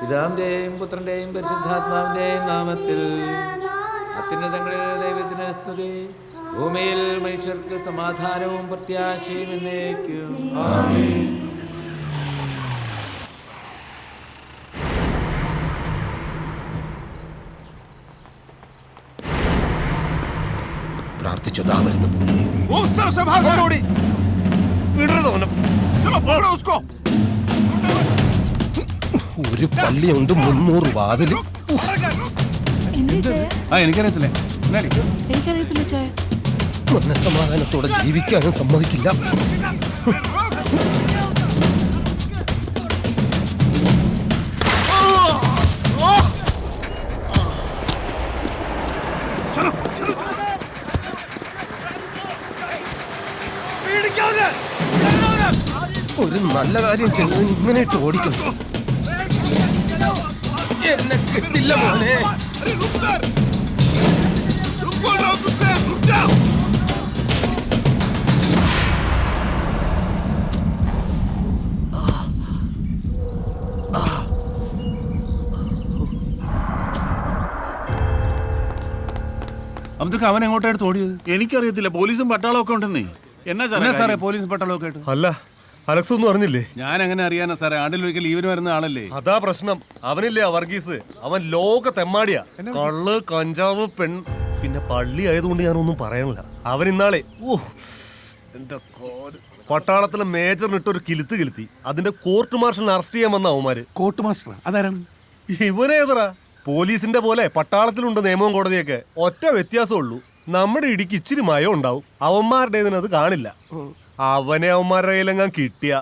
പിതാവിന്റെയും പുത്രന്റെയും പരിശുദ്ധാത്മാവിന്റെയും നാമത്തിൽ അത്യുന്നതങ്ങളിൽ ദൈവത്തിന് സ്തുതി. ഭൂമിയിൽ മനുഷ്യർക്ക് സമാധാനവും പ്രത്യാശയും എന്നേക്കും. ആമേൻ. പ്രാർത്ഥിച്ചു ദാ വരുന്നു. ഒരു പള്ളിയുണ്ട്, 300 വാതില്. എനിക്കറിയത്തില്ലേ, മനസ്സമാധാനത്തോടെ ജീവിക്കാനും സമ്മതിക്കില്ല. ഒരു നല്ല കാര്യം ചെയ്ത് ഇങ്ങനെ ഇട്ട് ഓടിക്കുന്നു. എന്നെ കിട്ടില്ല മോനെ. അവൻ എങ്ങോട്ടായിട്ട് ഓടിയത്? എനിക്കറിയത്തില്ല. പോലീസും പട്ടാളവും ഒക്കെ ഉണ്ടെന്നേ. എന്നാ സാറേ പോലീസും പട്ടാളവും ഒക്കെ ആയിട്ട്? അല്ല, അലക്സ് ഒന്നും അറിഞ്ഞില്ലേ? ഞാൻ എങ്ങനെ അറിയാനാ സാറേ? ആണ്ടിലൊരിക്കൽ ലീവിന് വരുന്ന ആളല്ലേ. അതാ പ്രശ്നം. അവനില്ലേ വർഗീസ്, അവൻ ലോക തെമ്മാടിയാ. കള്ള്, കഞ്ചാവ്, പിന്നെ പള്ളി ആയതുകൊണ്ട് ഞാനൊന്നും പറയണില്ല. അവൻ ഇന്നാളെ എന്റെ പട്ടാളത്തിലെ മേജറിനിട്ടൊരു കിലുത്തി. അതിന്റെ കോർട്ട് മാർഷലിനെ അറസ്റ്റ് ചെയ്യാൻ വന്ന അവന്മാര്. കോർട്ട് മാസ്റ്റർ അതാരാണ്? ഇവനേതറാ? പോലീസിന്റെ പോലെ പട്ടാളത്തിലുണ്ട് നിയമവും കോടതിയൊക്കെ. ഒറ്റ വ്യത്യാസമേ ഉള്ളൂ, നമ്മുടെ ഇടിക്ക് ഇച്ചിരി മയം ഉണ്ടാവും. അവന്മാരുടേതിനത് കാണില്ല. അവനെ അവന്മാരുടെ കയ്യിലെങ്ങാൻ കിട്ടിയ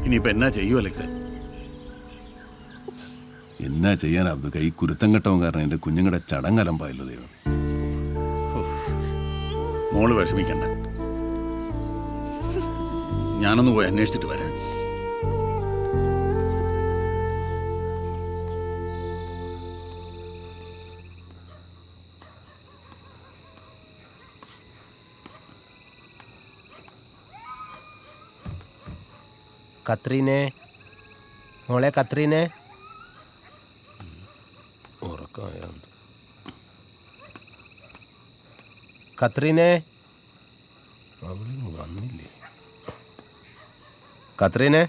ഇനിയിപ്പോ എന്നാ ചെയ്യൂ അലക്സേ? എന്നാ ചെയ്യാനാ? അത് കൈ കുരുത്തം കെട്ടവും കാരണം എന്റെ കുഞ്ഞുങ്ങളുടെ ചടങ്ങലമ്പായല്ലോ ദൈവം. മോള് വിഷമിക്കണ്ട, ഞാനൊന്ന് പോയി അന്വേഷിച്ചിട്ട് വരാം. കത്രീനെ, മോളെ കത്രീനെ. ഉറക്കമായ കത്രീനെ, അവളിങ്ങ് വന്നില്ലേ? കത്രീനെ,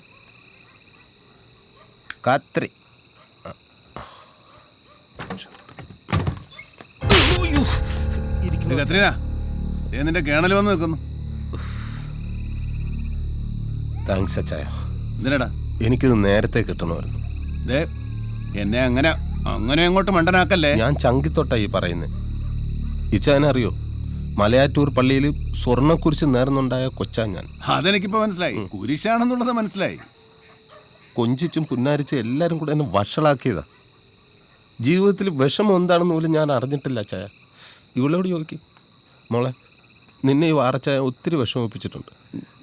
കത്രി. കത്രീന, നിന്റെ കേണൽ വന്ന് നിൽക്കുന്നു. താങ്ക്സ് അച്ചായ. എന്തിനാടാ? എനിക്കിത് നേരത്തെ കിട്ടണമായിരുന്നു. എന്നെ അങ്ങനെ അങ്ങോട്ട് മണ്ടനാക്കല്ലേ. ഞാൻ ചങ്കിത്തൊട്ടായി പറയുന്നത്. ഇച്ചായനറിയോ, മലയാറ്റൂർ പള്ളിയിൽ സ്വർണ്ണക്കുരിശ് നേർന്നുണ്ടായ കൊച്ചാ ഞാൻ. അതെനിക്കിപ്പോ മനസ്സിലായി. കുരിശാണെന്നുള്ളത് മനസ്സിലായി. കൊഞ്ചിച്ചും പുന്നാരിച്ചും എല്ലാവരും കൂടെ എന്നെ വഷളാക്കിയതാ. ജീവിതത്തിൽ വിഷമം എന്താണെന്ന് പോലും ഞാൻ അറിഞ്ഞിട്ടില്ല അച്ചായ. ഇവളോട് ചോദിക്കും, മോളെ നിന്നെ ഈ വാറച്ചായ ഒത്തിരി വിഷമിപ്പിച്ചിട്ടുണ്ട്,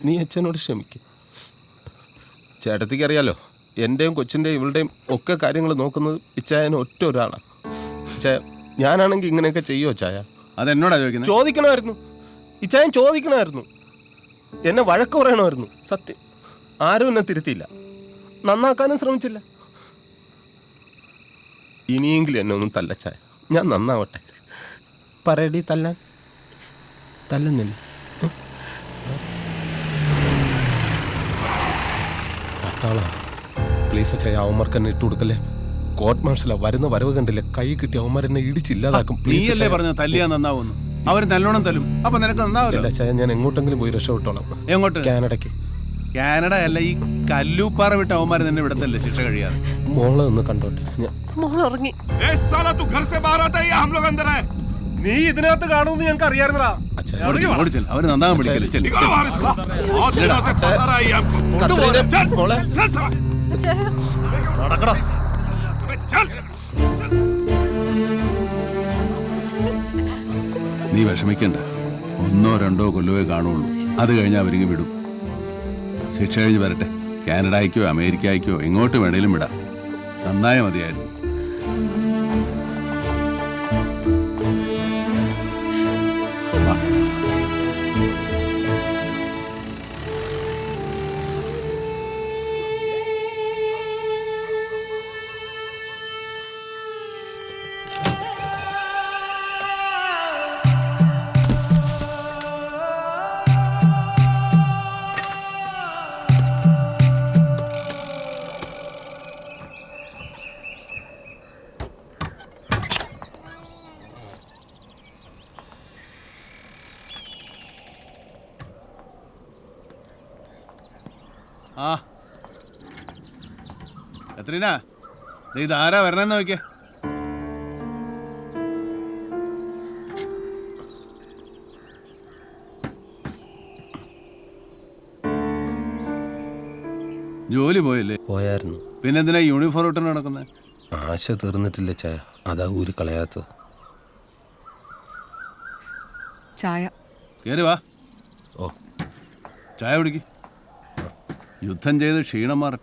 നീ അച്ഛനോട് ക്ഷമിക്കും. ചേട്ടത്തിക്ക് അറിയാലോ, എൻ്റെയും കൊച്ചിൻ്റെയും ഇവളുടെയും ഒക്കെ കാര്യങ്ങൾ നോക്കുന്നത് ഇച്ചായന് ഒറ്റ ഒരാളാണ്. ചായ ഞാനാണെങ്കിൽ ഇങ്ങനെയൊക്കെ ചെയ്യുമോ ചായ? അതെന്നോടാ ചോദിക്കുന്നത്? ചോദിക്കണമായിരുന്നു, ഇച്ചായൻ ചോദിക്കണമായിരുന്നു. എന്നെ വഴക്ക് പറയണമായിരുന്നു. സത്യം, ആരും എന്നെ തിരുത്തിയില്ല, നന്നാക്കാനും ശ്രമിച്ചില്ല. ഇനിയെങ്കിലും എന്നെ ഒന്നും തല്ലച്ചായ, ഞാൻ നന്നാവട്ടെ. പറയടി, തല്ലുന്നില്ല. പട്ടാള പ്ലീസ് അച്ചായ, അവന്മാർക്ക് എന്നെ ഇട്ട് കൊടുക്കല്ലേ. കോർട്ട് മാർഷലാ, വരുന്ന വരവ് കണ്ടില്ലേ? കൈ കിട്ടി അവന്മാരെന്നെ ഇടിച്ചില്ലാതാക്കും. നീയല്ലേ പറഞ്ഞു തല്ലിയാ നന്നാവുന്നു? അവർ നല്ലോണം തല്ലും, അപ്പൊ നിനക്ക് നന്നാവില്ല. ചായ, ഞാൻ എങ്ങോട്ടെങ്കിലും പോയി രക്ഷപ്പെട്ടോളാം. എങ്ങോട്ട്? കാനഡയ്ക്ക്. കാനഡ അല്ല, ഈ കല്ലൂപ്പാറ വിട്ട് അവന്മാരെ നിന്നെ വിടത്തല്ലേ ശിക്ഷ കഴിയാതെ. മോളെ ഒന്ന് കണ്ടോട്ടെ. നീ ഇതിനകത്ത് കാണുമെന്ന് ഞങ്ങൾക്ക് അറിയാമായിരുന്നടാ. അവര് നന്നാകാൻ പിടിക്കല്ലേ. നടക്കടാ. നീ വിഷമിക്കണ്ട, 1 or 2 കൊല്ലമേ കാണുള്ളൂ. അത് കഴിഞ്ഞാൽ അവരിങ്ങ് വിടും. ശിക്ഷ കഴിഞ്ഞ് വരട്ടെ. കാനഡയ്ക്കോ അമേരിക്കയ്ക്കോ എങ്ങോട്ട് വേണേലും വിടാം. നന്നായ മതിയായിരുന്നു. ആ എത്രനാ ഇതാരാ വരണെന്ന് നോക്കിയേ. ജോലി പോയല്ലേ? പോയായിരുന്നു. പിന്നെന്തിനാ യൂണിഫോം ഇട്ട് നടക്കുന്നത്? ആശ തീർന്നിട്ടില്ല ചായ, അതാ ഊരി കളയാത്തത്. ചായ. കേറി വാ. ഓ, ചായ കുടിക്ക്. യുദ്ധം ചെയ്ത് ക്ഷീണം മാറി.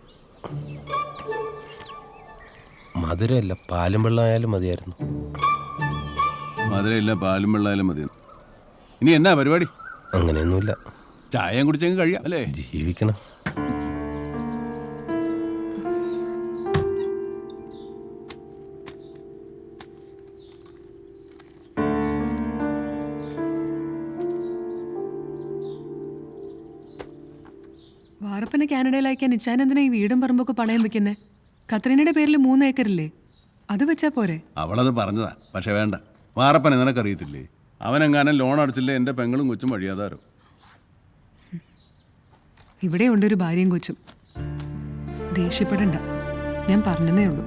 മധുരമല്ല, പാലും വെള്ളം ആയാലും മതിയായിരുന്നു. മധുരമില്ല, പാലും വെള്ളമായാലും മതി. ഇനി എന്നാ പരിപാടി? അങ്ങനെയൊന്നുമില്ല, ചായയും കുടിച്ചെങ്കിൽ കഴിയാം അല്ലേ? ജീവിക്കണം. വാറപ്പനെ കാനഡയിൽ അയക്കാൻ ഇച്ചാൻ എന്തിനാ ഈ വീടും പറമ്പൊക്കെ പണയം വെക്കുന്നേ? കത്രീനയുടെ പേരിൽ 3 ഏക്കറില്ലേ, അത് വെച്ചാ പോരെ? അവളത് പറഞ്ഞതാ, പക്ഷെ വേണ്ട. വാറപ്പനെ നിനക്കറിയത്തില്ലേ, അവനെങ്ങാനും ലോൺ അടച്ചില്ലേ എൻ്റെ പെങ്ങളും കൊച്ചും വഴിയാതാരോ. ഇവിടെ ഉണ്ട് ഒരു ഭാര്യയും കൊച്ചും. ദേഷ്യപ്പെടണ്ട, ഞാൻ പറഞ്ഞതേ ഉള്ളൂ.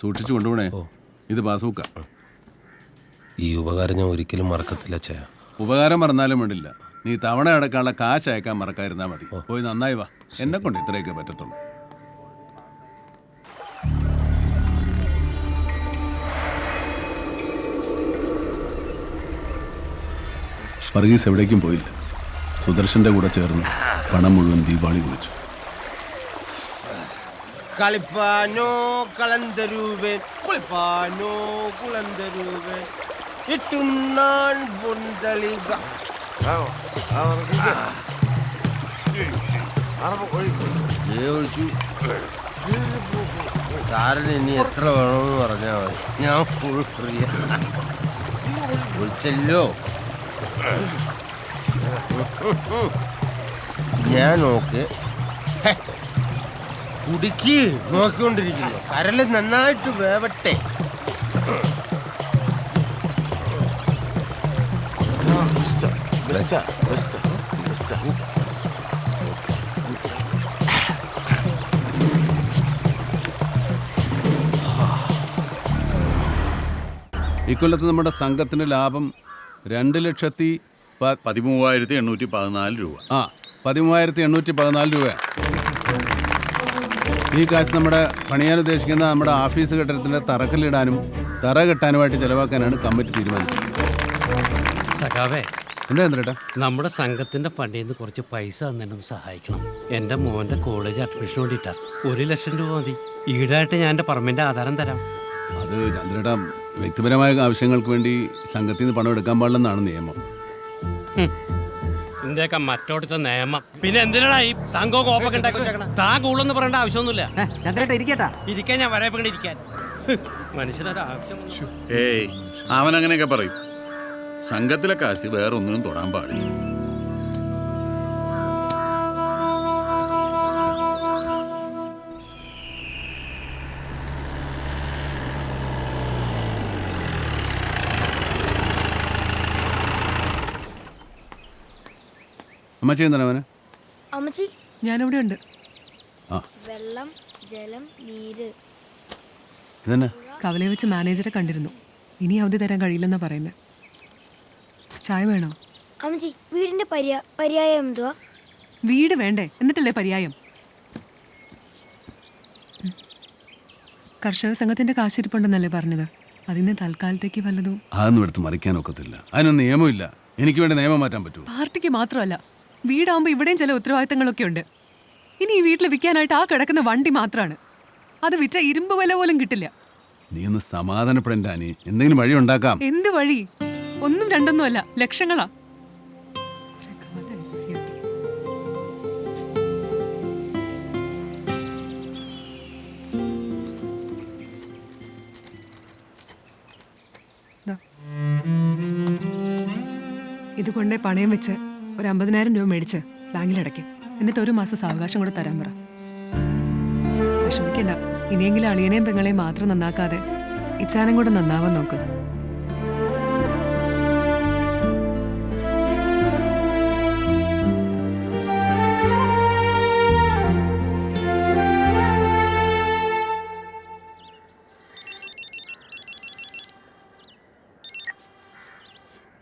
സൂക്ഷിച്ചു കൊണ്ടുപോണേ. ഇത് പാസൂക്ക. ഈ ഉപകാരം ഞാൻ ഒരിക്കലും മറക്കത്തില്ല ചായ. ഉപകാരം മറന്നാലും വേണ്ടില്ല, നീ തവണ അടക്കാനുള്ള കാശ് അയക്കാൻ മറക്കാതിരുന്നാ മതി. പോയി നന്നായി വാ, എന്നെ കൊണ്ട് ഇത്രയൊക്കെ പറ്റത്തുള്ളൂ. വർഗീസ് എവിടേക്കും പോയില്ല. സുദർശന്റെ കൂടെ ചേർന്ന് പണം മുഴുവൻ ദീപാവളി വിളിച്ചു. കളിപ്പാനോ കളന്തരൂപൻ, കുളിപ്പാനോ കുളന്തരൂപൻ, ഇട്ടുണ്ണാൻ പൊന്തളിക. സാറിന് ഇനി എത്ര വേണമെന്ന് പറഞ്ഞാൽ മതി, ഞാൻ ഫുൾ ഫ്രീ. വിളിച്ചല്ലോ, ഞാൻ നോക്ക്. കുടുക്കി നോക്കിക്കൊണ്ടിരിക്കുന്നു, കരല് നന്നായിട്ട് വേവട്ടെ. ഇക്കൊല്ലത്ത് നമ്മുടെ സംഘത്തിന്റെ ലാഭം 13,814 രൂപ. 13,814 രൂപയാണ്. ഈ കാശ് നമ്മുടെ പണിയാൻ ഉദ്ദേശിക്കുന്ന നമ്മുടെ ഓഫീസ് കെട്ടിടത്തിന്റെ തറക്കല്ലിടാനും തറ കെട്ടാനുമായിട്ട് ചെലവാക്കാനാണ് കമ്മിറ്റി തീരുമാനിച്ചത്. സഖാവേ, എന്താ എന്തേട്ടാ? നമ്മുടെ സംഘത്തിന്റെ ഫണ്ടിൽ നിന്ന് കുറച്ച് പൈസ തന്നെ സഹായിക്കണം. എൻ്റെ മോൻ്റെ കോളേജ് അഡ്മിഷന് വേണ്ടിയിട്ടാ. 1 ലക്ഷം രൂപ മതി. ഈടായിട്ട് ഞാൻ എൻ്റെ പറമ്പിന്റെ ആധാരം തരാം. അത് ചന്ദ്രേട്ടാ, വ്യക്തിപരമായ ആവശ്യങ്ങൾക്ക് വേണ്ടി സംഘത്തിൽ നിന്ന് പണം എടുക്കാൻ പാടില്ലെന്നാണ് നിയമം. ഇന്ത്യയൊക്കെ മറ്റോടത്തെ നിയമം. പിന്നെ എന്തിനാ ഈ സംഘവും കോപ്പൊക്കെ ഉണ്ടാക്കി വെച്ചേക്കണം? താ കൂടുതലൊന്നും പറയേണ്ട ആവശ്യമൊന്നുമില്ല. ചന്ദ്രേട്ട ഇരിക്കട്ടാ. ഇരിക്കാൻ ഞാൻ വരയപ്പോ ഇരിക്കാൻ. മനുഷ്യനൊരു ആവശ്യം. ഏയ്, അവൻ അങ്ങനെയൊക്കെ പറയും. സംഘത്തിലെ കാശ് വേറെ ഒന്നിനും തൊടാൻ പാടില്ല. അമ്മച്ചി എന്താണ് അവന്? അമ്മച്ചി, ഞാനിവിടെ ഉണ്ട്. വെള്ളം, ജലം, നീര്. ഇതന്നെ കവലയെ വെച്ച് മാനേജറെ കണ്ടിരുന്നു. ഇനി അവധി തരാൻ കഴിയില്ലെന്നാ പറയുന്നത്. ചായ വേണോ? അമ്മച്ചി, വീടിന്റെ പര്യായം എന്തുവാ? വീട് വേണ്ടേ, എന്നിട്ടല്ലേ പര്യായം? കർഷക സംഘത്തിന്റെ കാശിരിപ്പുണ്ടെന്നല്ലേ പറഞ്ഞത്? അതിന് തൽക്കാലത്തേക്ക് വല്ലതും. അതൊന്നും എടുത്ത് മറിക്കാൻ ഒക്കത്തില്ല. അതിനൊന്നും നിയമമില്ല. എനിക്ക് വേണ്ടി നിയമം മാറ്റാൻ പറ്റുമോ? പാർട്ടിക്ക് മാത്രമല്ല, വീടാകുമ്പോൾ ഇവിടെയും ചില ഉത്തരവാദിത്തങ്ങളൊക്കെ ഉണ്ട്. ഇനി ഈ വീട്ടിൽ വിൽക്കാനായിട്ട് ആ കിടക്കുന്ന വണ്ടി മാത്രമാണ്. അത് വിറ്റ ഇരുമ്പ് വില പോലും കിട്ടില്ല. നീ ഒന്ന് സമാധാനപ്പെടേണ്ട അനി, എന്തെങ്കിലും വഴി ഉണ്ടാക്കാം. എന്ത് വഴി? 1 2 അല്ല, ലക്ഷങ്ങളാ. ഇതുകൊണ്ടേ പണയം വെച്ച് ഒരു 50,000 രൂപ മേടിച്ച് ബാങ്കിലടയ്ക്കും. എന്നിട്ട് 1 മാസം സാവകാശം കൂടെ തരാൻ പറ. വിഷമിക്കണ്ട. ഇനിയെങ്കിലും അളിയനെയും പെങ്ങളെയും മാത്രം നന്നാക്കാതെ ഇച്ചാനും കൂടെ നന്നാവാൻ നോക്ക്.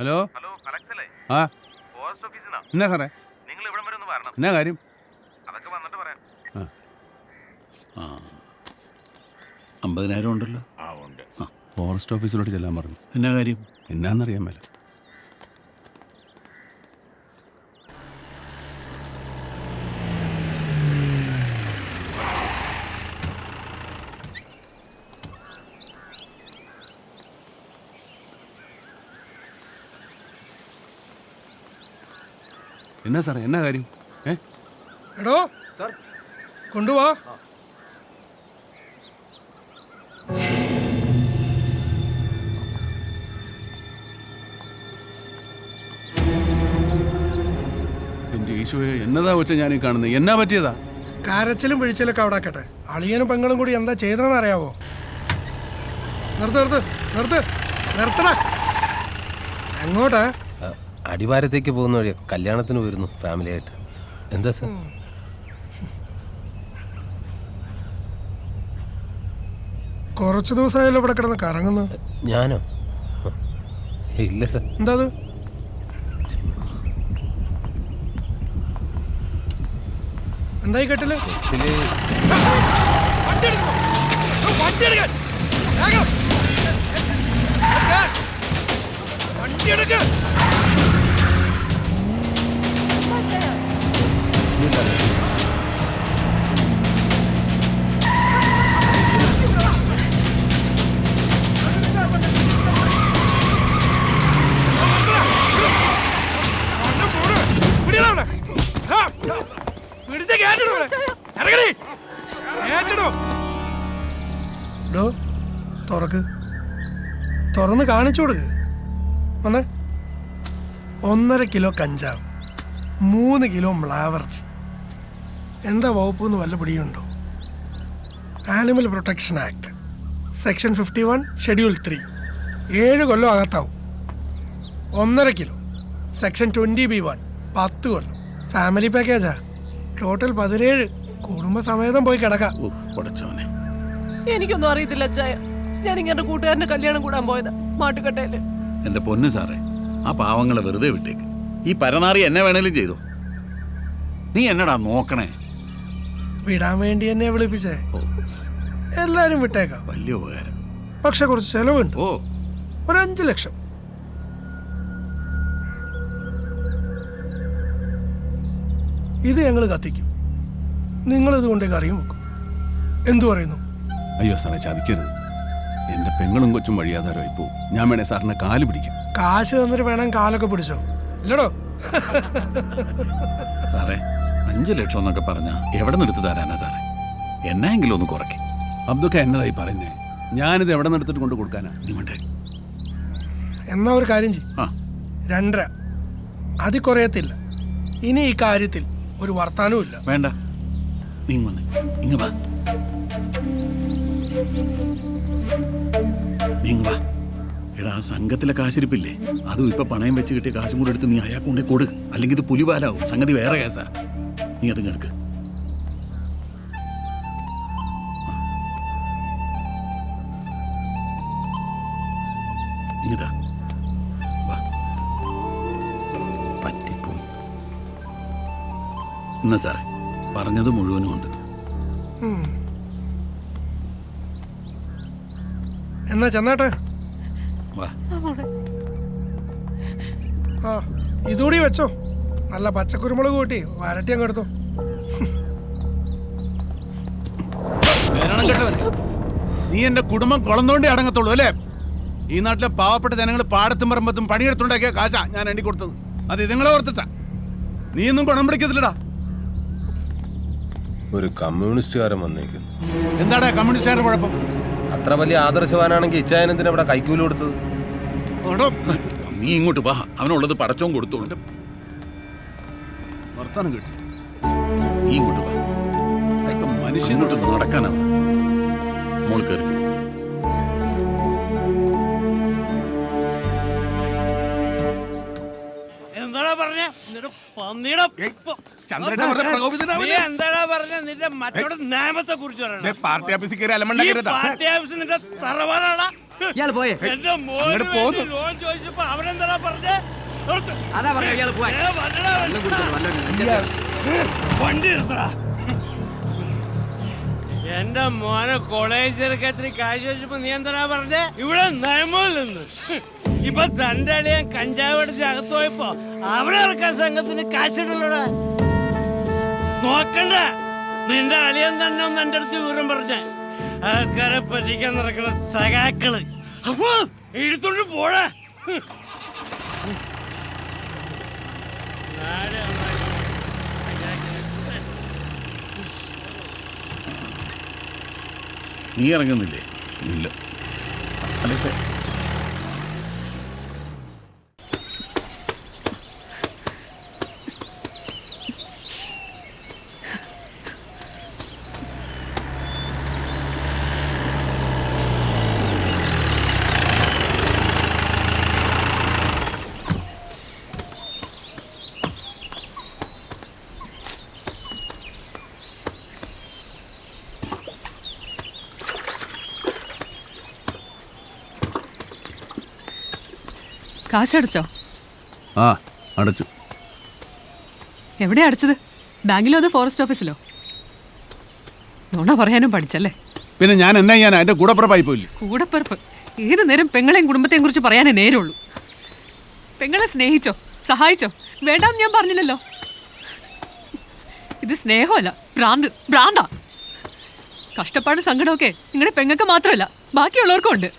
ഹലോ ആ എന്നാ സാറേ എന്നാ കാര്യം? ആ 50,000 ഉണ്ടല്ലോ. ഫോറസ്റ്റ് ഓഫീസിലോട്ട് ചെല്ലാൻ പറഞ്ഞു. എന്നാ കാര്യം? എന്നാന്നറിയാൻ മേല. എന്നാ സാറേ എന്നാ കാര്യം? എടോ സാർ കൊണ്ടുപോവാ. എന്റെ ഈശോയെ എന്നതാ വെച്ചാൽ ഞാനീ കാണുന്നത്? എന്നാ പറ്റിയതാ? കാരച്ചിലും പിഴിച്ചിലൊക്കെ അവിടെ ആക്കട്ടെ. അളിയനും പെങ്ങളും കൂടി എന്താ ചെയ്തതെന്ന് അറിയാവോ? നിർത്തടാ. അങ്ങോട്ടാ? അടിവാരത്തേക്ക് പോകുന്ന വഴിയാ. കല്യാണത്തിന് വരുന്നു ഫാമിലി ആയിട്ട്. എന്താ സാർ? കുറച്ച് ദിവസമായല്ലോ ഇവിടെ കിടന്ന് കറങ്ങുന്നു. ഞാനോ? ഇല്ല സാർ. എന്താ അത്? എന്തായി കെട്ടില്? തുറന്ന് കാണിച്ചു കൊടുക്ക്. വന്നേ. 1.5 കിലോ കഞ്ചാവ്, 3 കിലോ മ്ലാവർച്ചി. എന്താ വകുപ്പ് വല്ല പിടിയുണ്ടോ? Animal protection act section 51 schedule 3 7 കൊല്ലം അകത്താവും. 1.5 കിലോ സെക്ഷൻ 20B1 10 കൊല്ലം. ഫാമിലി പാക്കേജാ. ടോട്ടൽ 17. കുടുംബസമേതം പോയി കിടക്കാം. എനിക്കൊന്നും അറിയത്തില്ല അച്ചായ. ഞാൻ ഇങ്ങനെ കൂട്ടുകാരന്റെ കല്യാണം കൂടാൻ പോയതാ മാട്ടുകട്ടയില്. എന്റെ പൊന്ന് സാറേ, ആ പാവങ്ങളെ വെറുതെ വിട്ടേക്ക്. ഈ പരനാറി എന്നെ വേണേലും ചെയ്തോ. നീ എന്നടാ നോക്കണേ? വിടാൻ വേണ്ടി എന്നെ വിളിപ്പിച്ചേ. എല്ലാരും വിട്ടേക്കാം. വലിയ ഉപകാരം. പക്ഷെ കുറച്ച് ചെലവുണ്ട്. ഓ, ഒരു 5 ലക്ഷം. ഇത് ഞങ്ങൾ കത്തിക്കും. നിങ്ങളിത് കൊണ്ട് കറിയും വെക്കും. എന്തു പറയുന്നു? അയ്യോ സാറേ ചതിക്കരുത്. എന്റെ പെങ്ങളും കൊച്ചും വഴിയാധാരമായി പോവും. ഞാൻ വേണേ സാറിനെ കാല് പിടിക്കും. കാശ് തന്നിട്ട് വേണം കാലൊക്കെ പിടിച്ചോ. ഇല്ലടോ. സാറേ 5 ലക്ഷം എന്നൊക്കെ പറഞ്ഞാ എവിടെ നിന്ന് എടുത്ത് തരാനാ സാറേ? എന്നെങ്കിലും ഒന്ന് കുറയ്ക്കും. അബ്ദൊക്കെ എന്നതായി പറയുന്നേ? ഞാനിത് എവിടെ നിന്ന് എടുത്തിട്ട് കൊണ്ട് കൊടുക്കാനാ? എന്നാ ഒരു കാര്യം ചെയ്യും. 2.5 അത് കുറയത്തില്ല. ഇനി ഈ കാര്യത്തിൽ ഒരു വർത്താനവും ഇല്ല. വേണ്ട, നീ വന്നേ. ഇങ്ങ വാ. എടാ, സംഘത്തിലെ കാശിരിപ്പില്ലേ, അതും ഇപ്പൊ പണയം വെച്ച് കിട്ടിയ കാശും കൂടെ എടുത്ത് നീ അയാൾക്ക് കൊണ്ടേ കൊടു. അല്ലെങ്കിൽ ഇത് പുലിപാലാവും. സംഗതി വേറെ കേസാ. നീ അത് കേൾക്ക്. ഇങ്ങതാ പറ്റിപ്പോയി. എന്നാ സാറേ, പറഞ്ഞത് മുഴുവനും ഉണ്ട്. എന്നാ ചെന്നാട്ടെ. വാ. ആ ഇതുകൂടി വെച്ചോ. നല്ല പച്ചക്കുരുമുളക് കൂട്ടി വരട്ടി അങ്ങ് എടുത്തോ. നീ എന്റെ കുടുംബം കുളന്തോണ്ടി അടങ്ങത്തുള്ളൂ അല്ലേ? ഈ നാട്ടിലെ പാവപ്പെട്ട ജനങ്ങൾ പാടത്തും പറമ്പത്തും പണിയെടുത്തുണ്ടാക്കിയ കാശാ ഞാൻ എണ്ണി കൊടുത്തത്. അത് ഇതുങ്ങളെ ഓർത്തിട്ടാ. നീയൊന്നും ഗുണം പിടിക്കത്തില്ലടാ. ഒരു കമ്മ്യൂണിസ്റ്റുകാരൻ വന്നേക്കുന്നു. എന്താടാ കമ്മ്യൂണിസ്റ്റുകാരുടെ കുഴപ്പം? അത്ര വലിയ ആദർശവാനാണെങ്കിൽ ഇച്ചായനെന്തിനാ ഇവിടെ കൈക്കൂലി കൊടുത്തത്? നീ ഇങ്ങോട്ട് വാ, അവനുള്ളത് പടച്ചോൻ കൊടുത്തോണ്ട്. വർത്താനം കേട്ടു. നീ ഇങ്ങോട്ട് വാ, മനുഷ്യൻ ഇങ്ങോട്ട് നടക്കാനാണ്. മോൾ കയറി. എന്താടാ പറഞ്ഞ എന്താടാ പറഞ്ഞ നിന്റെ മറ്റോട് നിയമത്തെ കുറിച്ച് പാർട്ടി ഓഫീസിൽ കയറി അലമണ്ട പാർട്ടി ഓഫീസ് നിന്റെ തറവാടാടാ. ഇയാൾ പോയേ എന്റെ മോന് വേണ്ടി ലോൺ ചോദിച്ചപ്പോ അവനെന്താടാ പറഞ്ഞേ? അതാ പറഞ്ഞ ഇയാൾ പോയി വണ്ടി നിർത്തടാ. എന്റെ മോനെ കോളേജ് ചെറുക്കത്തിന് കാശ് ചോദിച്ചപ്പോ നീ എന്താ പറഞ്ഞേ? ഇവിടെ നിയമം നിന്ന് ഇപ്പൊ തന്റെ അളിയൻ കഞ്ചാവ് എടുത്ത് അകത്ത് പോയപ്പോ അവരിറക്കാൻ സംഘത്തിന് കാശിടല്ലോടാ. നോക്കണ്ട, നിന്റെ അളിയൻ തന്നെ ഒന്ന് എന്റെ അടുത്ത് വിവരം പറഞ്ഞേ. ആൾക്കാരെ പറ്റിക്കാൻ നടക്കുന്ന സഖാക്കള് അപ്പൊ എടുത്തോണ്ട് പോടാ. നീ ഇറങ്ങുന്നില്ലേ? ഇല്ല. അല്ലേ സാർ? കാശടച്ചോ? ആ, അടച്ചു. എവിടെ അടച്ചത്? ബാങ്കിലോ അതോ ഫോറസ്റ്റ് ഓഫീസിലോ? നുണ പറയാനും പഠിച്ചല്ലേ? പിന്നെ ഞാൻ എന്നാ ചെയ്യാൻ? എൻ്റെ കൂടപ്പുറപ്പായി പോയില്ലേ? കൂടപ്പിറപ്പ് ഏത് നേരം പെങ്ങളെയും കുടുംബത്തെയും കുറിച്ച് പറയാനേ നേരമുള്ളൂ. പെങ്ങളെ സ്നേഹിച്ചോ, സഹായിച്ചോ? വേണ്ടാന്ന് ഞാൻ പറഞ്ഞില്ലല്ലോ. ഇത് സ്നേഹമല്ല, ഭ്രാന്താ. കഷ്ടപ്പാട് സങ്കടമൊക്കെ നിങ്ങളുടെ പെങ്ങൾക്ക് മാത്രമല്ല, ബാക്കിയുള്ളവർക്കും ഉണ്ട്.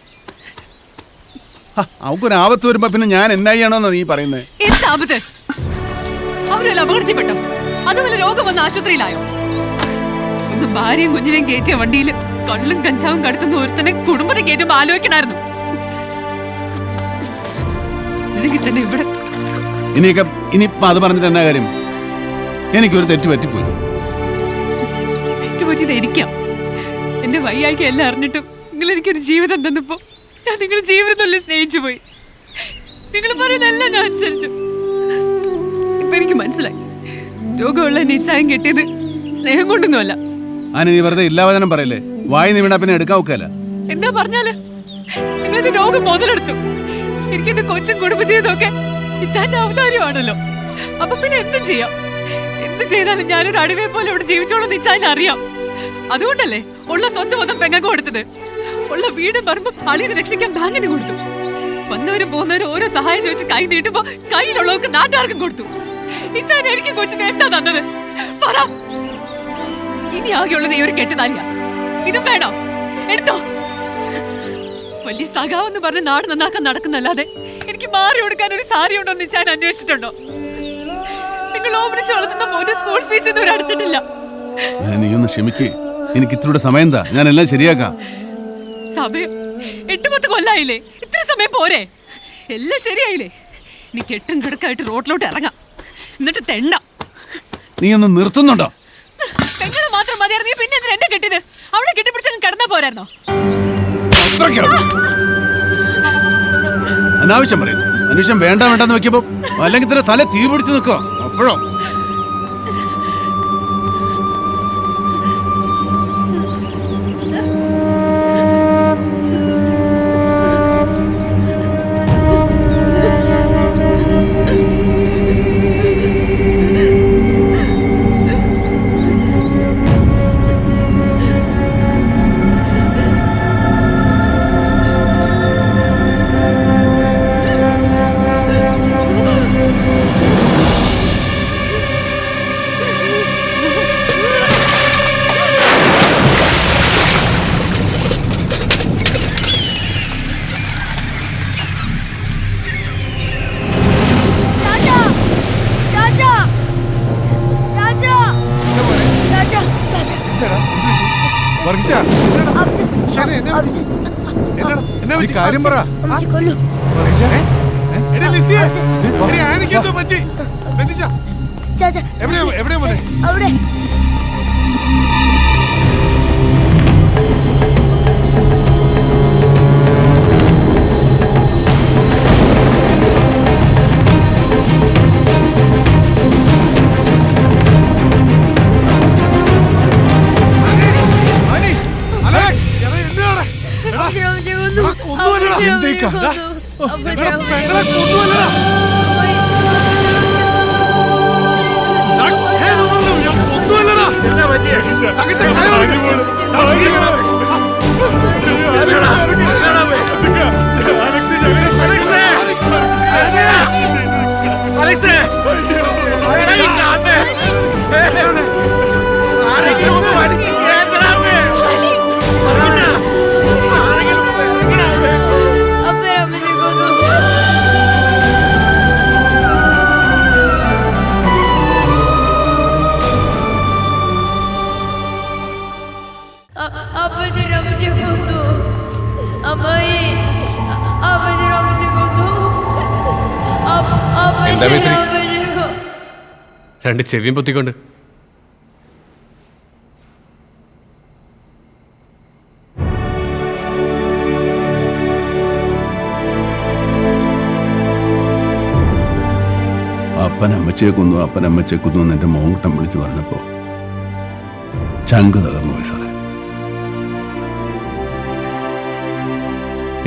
അവക്കൊരു ആപത്ത് വരുമ്പോ പിന്നെ ഞാൻ എന്നാ ചെയ്യണമെന്നാ നീ പറയുന്നത്? എന്താപത്ത്? അവരെല്ലാം അപകടത്തിൽപ്പെട്ടോ? അതുപോലെ രോഗം വന്ന ആശുപത്രിയിലായോ? സ്വന്തം ഭാര്യയും കുഞ്ഞിനെയും കയറ്റിയ വണ്ടിയിൽ കള്ളും കഞ്ചാവും കടത്തുന്ന ഒരുത്തനെ കുടുംബത്തെ കയറ്റുമ്പോ ആലോചിക്കണായിരുന്നു. ഇല്ലെങ്കിൽ തന്നെ ഇവിടെ ഇനിയിപ്പോ അത് പറഞ്ഞിട്ട് എന്നാ കാര്യം? എനിക്കൊരു തെറ്റ് പറ്റിപ്പോയി. തെറ്റുപറ്റിയത് എനിക്കാം. എന്റെ വയ്യായിക്ക് എല്ലാം അറിഞ്ഞിട്ടും നിങ്ങൾ എനിക്കൊരു ജീവിതം തന്നപ്പോ ഞാൻ നിങ്ങളുടെ ജീവിതം തന്നെ സ്നേഹിച്ചു പോയി. നിങ്ങൾ പറയുന്നതെല്ലാം ഞാൻ അനുസരിച്ചു. ഇപ്പൊ എനിക്ക് മനസ്സിലായി, രോഗമുള്ള നിശ്ചയം കെട്ടിയത് സ്നേഹം കൊണ്ടൊന്നുമല്ല. നീ വെറുതെ ഇല്ലാവചനം പറയല്ലേ? വായി നീ വീണാ പിന്നെ എടുക്കാൻ ഒക്കല്ല. എന്താ പറഞ്ഞാല് നിങ്ങളുടെ രോഗം മുതലെടുത്തു. എനിക്കെന്റെ കൊച്ചും കുടുംബജീവിതമൊക്കെ ഇച്ചാന്റെ ഔദാര്യമാണല്ലോ. അപ്പൊ പിന്നെ എന്തും ചെയ്യാം. എന്ത് ചെയ്താലും ഞാനൊരു അടിവയെ പോലെ ഇവിടെ ജീവിച്ചോളാം ഇച്ചാൻ അറിയാം. അതുകൊണ്ടല്ലേ ഉള്ള സ്വത്ത് മൊത്തം പെങ്ങൾക്ക് കൊടുത്തത്. ഉള്ള വീടും പറമ്പും അളിയെ രക്ഷിക്കാൻ ബാങ്കിന് കൊടുത്തു. വന്നവരും പോകുന്നവരും ഓരോ സഹായം ചോദിച്ച് കൈ നീട്ടുമ്പോ കയ്യിലുള്ളവർക്ക് നാട്ടുകാർക്കും കൊടുത്തു. ഇച്ചാൻ എനിക്ക് കൊച്ചിന് എന്താ തന്നത് പറ. ഇനി ആകെയുള്ളത് ഈ ഒരു കെട്ടുതാലിയാ. ഇതും വേണോ? എടുത്തോ. വലിയ സഖാവെന്ന് പറഞ്ഞ് നാട് നന്നാക്കാൻ നടക്കുന്നല്ലാതെ എനിക്ക് മാറി കൊടുക്കാൻ ഒരു സാരി ഉണ്ടോ എന്ന് ഇച്ചാൻ അന്വേഷിച്ചിട്ടുണ്ടോ? നിങ്ങൾ ഓമനിച്ച് വളർത്തുന്ന മോന്റെ സ്കൂൾ ഫീസ് ഇതുവരെ അടച്ചിട്ടില്ല. നീ ഒന്ന് ക്ഷമിക്കേ, എനിക്ക് ഇത്തിരി സമയം എന്താ, ഞാൻ എല്ലാം ശരിയാക്കാം. സമയം 8-10 കൊല്ലായില്ലേ? ഇത്ര സമയം പോരെ? എല്ലാം ശരിയായില്ലേ? ഇനി കെട്ടും കിടക്കായിട്ട് റോഡിലോട്ട് ഇറങ്ങാം, എന്നിട്ട് തെണ്ണ. നീ ഒന്ന് നിർത്തുന്നുണ്ടോ? പെങ്ങളെ മാത്രം മതിയായിരുന്നു, നീ പിന്നെ എന്തിനാ എന്നെ കെട്ടിയത്? അവളെ കെട്ടിപ്പിടിച്ചങ്ങ് കിടന്നാ പോരായിരുന്നോ? അനാവശ്യം പറയുന്നു. മനുഷ്യൻ വേണ്ട വേണ്ടെന്ന് വെക്കുമ്പോ അല്ലെങ്കിൽ തന്നെ തല തീ പിടിച്ച് നിൽക്കുക. അപ്പോഴോ കാര്യം പറ. ചാച്ചാ അവിടെ രണ്ട് ചെവിയും പൊത്തിക്കൊണ്ട് അപ്പൻ അമ്മച്ചയെ കൊന്നു അപ്പൻ അമ്മച്ചയെ കൊന്നു എന്ന് എൻ്റെ മോങ്കുട്ടം വിളിച്ച് പറഞ്ഞപ്പോൾ ചങ്ക് തകർന്നു പോയി സാറേ.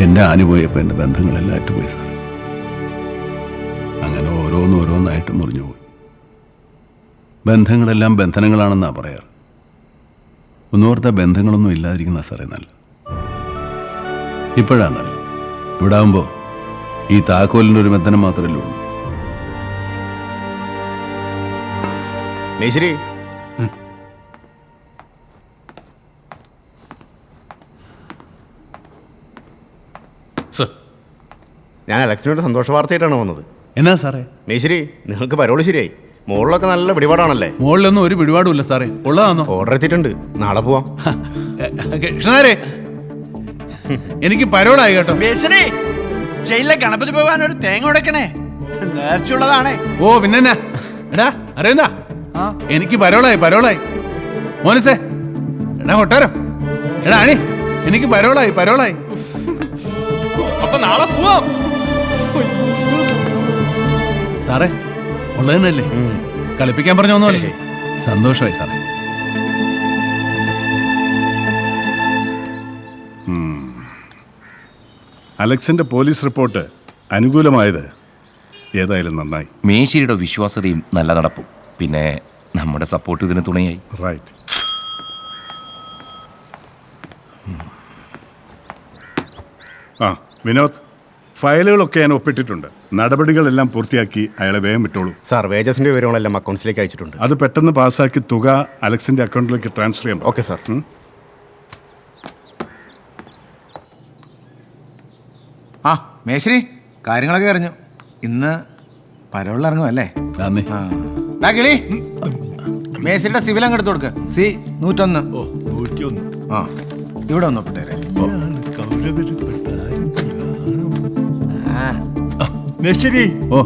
എൻ്റെ ആന പോയപ്പോൾ എൻ്റെ ബന്ധങ്ങളെല്ലാം അറ്റുപോയി സാറേ. അങ്ങനെ ഓരോന്നായിട്ട് മുറിഞ്ഞു പോയി. ബന്ധങ്ങളെല്ലാം ബന്ധനങ്ങളാണെന്നാണ് പറയാറ്. ഒന്നോർത്ത ബന്ധങ്ങളൊന്നും ഇല്ലാതിരിക്കുന്ന സാറേ നല്ലത്. ഇപ്പോഴാണ് നല്ലത്. ഇവിടെ ആകുമ്പോൾ ഈ താക്കോലിൻ്റെ ഒരു ബന്ധനം മാത്രമല്ലേ ഉള്ളൂ. മേശ്ശേരി ഞാൻ അലക്സിനോട് സന്തോഷ വാർത്തയായിട്ടാണ് വന്നത്. എന്നാ സാറേ? മേശ്ശേരി നിങ്ങൾക്ക് പരോള് ശരിയായി. മുകളിലൊക്കെ നല്ല പിടിപാടാണല്ലേ? മുകളിലൊന്നും ഒരു പിടിപാടുമില്ല സാറേ. ഉള്ളതാണോ? ഓർഡർ എത്തിയിട്ടുണ്ട്, നാളെ പോവാം. കൃഷ്ണനാരെ എനിക്ക് പരോളായി കേട്ടോ. മേശ്ശേരി ജയിലിലെ ഗണപതി ഭഗവാൻ ഒരു തേങ്ങ ഉടക്കണേ, നേർച്ചയുള്ളതാണേ. ഓ പിന്നെ എടാ അറിയുന്നാ എനിക്ക് പരോളായി മോനസേ. എടാ കൊട്ടാരോ, എടാ അണി എനിക്ക് പരോളായി. അപ്പൊ നാളെ പോവാം സാറേ. ഉള്ളതന്നല്ലേ, കളിപ്പിക്കാൻ പറഞ്ഞ ഒന്നുമല്ലേ. സന്തോഷമായി സാറേ. അലക്സിന്റെ പോലീസ് റിപ്പോർട്ട് അനുകൂലമായത് ഏതായാലും നന്നായി. മേശ്ശേരിയുടെ വിശ്വാസ്യതയും നല്ല നടപ്പും പിന്നെ നമ്മുടെ സപ്പോർട്ട് ഇതിന് തുണയായി. റൈറ്റ്. ആ വിനോദ്, ഫയലുകളൊക്കെ ഞാൻ ഒപ്പിട്ടിട്ടുണ്ട്. നടപടികളെല്ലാം പൂർത്തിയാക്കി അയാളെ വേഗം വിട്ടോളൂ. സാർ, വേജസിന്റെ വിവരങ്ങളെല്ലാം അക്കൗണ്ട്സിലേക്ക് അയച്ചിട്ടുണ്ട്. അത് പെട്ടെന്ന് പാസ്സാക്കി തുക അലക്സിന്റെ അക്കൗണ്ടിലേക്ക് ട്രാൻസ്ഫർ ചെയ്യാം. Okay sir. ആ മേശ്ശേരി, കാര്യങ്ങളൊക്കെ അറിഞ്ഞു. ഇന്ന് പരോളിൽ ഇറങ്ങുമല്ലേ? കിളി, മേശ്ശേരിയുടെ സിവിൽ അങ്ങ് എടുത്തു കൊടുക്ക്. സി 101. ആ ഇവിടെ ഒന്ന് ഒപ്പിട്ടേരെ. മേശ്ശേരി, ഓ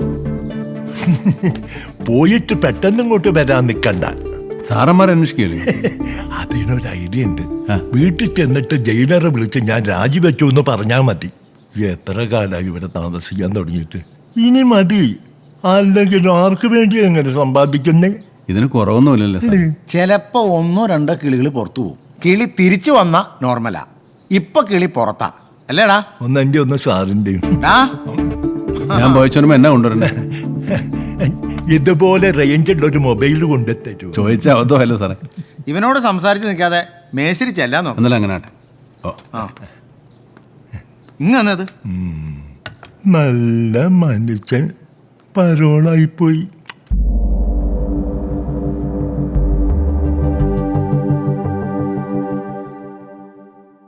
പോയിട്ട് പെട്ടെന്ന് ഇങ്ങോട്ട് വരാൻ നിൽക്കണ്ട. സാറന്മാർ അന്വേഷിക്കല്ലേ? അതിനൊരു ഐഡിയ ഉണ്ട്. വീട്ടിൽ ചെന്നിട്ട് ജയിലറെ വിളിച്ച് ഞാൻ രാജിവെച്ചു എന്ന് പറഞ്ഞാൽ മതി. എത്ര കാലമായി ഇവിടെ താമസിക്കാൻ തുടങ്ങിയിട്ട്? ഇനി മതി. അല്ലെങ്കിൽ ആർക്ക് വേണ്ടി എങ്ങനെ സമ്പാദിക്കുന്നേ? ഇതിന് കുറവൊന്നുമില്ലല്ലോ സാർ. ചിലപ്പോ 1-2 കിളികൾ പുറത്തു പോകും. കിളി തിരിച്ചു വന്ന നോർമലാ. ഇപ്പൊ കിളി പുറത്താ അല്ലേടാ? ഒന്നെന്റെ ഒന്ന് സാറിന്റെയും. ഞാൻ പോയച്ചോനുമ്പോ എന്നാ കൊണ്ടുവരണ്ടേ? ഇതുപോലെ റേഞ്ചുള്ള ഒരു മൊബൈൽ കൊണ്ടെത്തരൂ. ചോദിച്ച അബദ്ധമല്ലോ സാറേ. ഇവനോട് സംസാരിച്ച് നിൽക്കാതെ മേശ്ശേരി ചെല്ലാൻ നോക്കാം. എന്നല്ല അങ്ങനെ ആട്ടെ. ഓ ഇങ്ങന്നത് നല്ല മനുഷ്യൻ പരോളായിപ്പോയി.